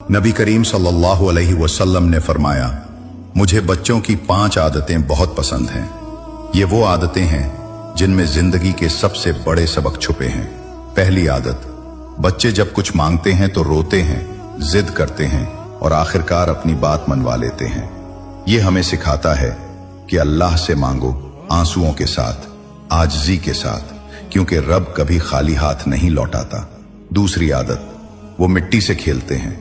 नबी करीम सल्लल्लाहु अलैहि वसल्लम ने फरमाया, मुझे बच्चों की 5 आदतें बहुत पसंद हैं। ये वो आदतें हैं जिनमें जिंदगी के सबसे बड़े सबक छुपे हैं। पहली आदत, बच्चे जब कुछ मांगते हैं तो रोते हैं, जिद करते हैं और आखिरकार अपनी बात मनवा लेते हैं। ये हमें सिखाता है कि अल्लाह से मांगो आंसुओं के साथ, आजिज़ी के साथ, क्योंकि रब कभी खाली हाथ नहीं लौटाता। दूसरी आदत, वो मिट्टी से खेलते हैं,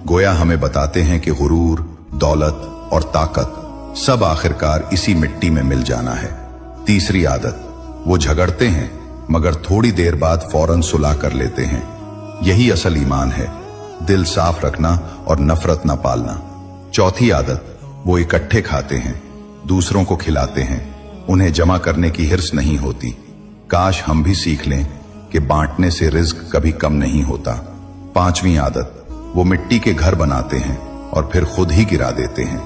गोया हमें बताते हैं कि गुरूर, दौलत और ताकत सब आखिरकार इसी मिट्टी में मिल जाना है। तीसरी आदत, वो झगड़ते हैं मगर थोड़ी देर बाद फौरन सुलह कर लेते हैं। यही असल ईमान है, दिल साफ रखना और नफरत न पालना। चौथी आदत, वो इकट्ठे खाते हैं, दूसरों को खिलाते हैं, उन्हें जमा करने की हिर्स नहीं होती। काश हम भी सीख लें कि बांटने से रिज्क कभी कम नहीं होता। पांचवी आदत, वो मिट्टी के घर बनाते हैं और फिर खुद ही गिरा देते हैं,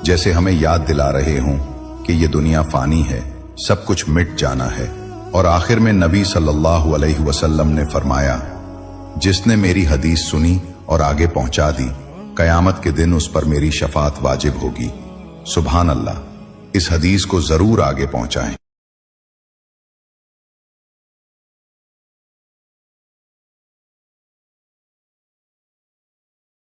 जैसे हमें याद दिला रहे हों कि ये दुनिया फानी है, सब कुछ मिट जाना है। और आखिर में नबी सल्लल्लाहु अलैहि वसल्लम ने फरमाया, जिसने मेरी हदीस सुनी और आगे पहुंचा दी, कयामत के दिन उस पर मेरी शफात वाजिब होगी। सुभान अल्लाह। इस हदीस को जरूर आगे पहुंचाएं।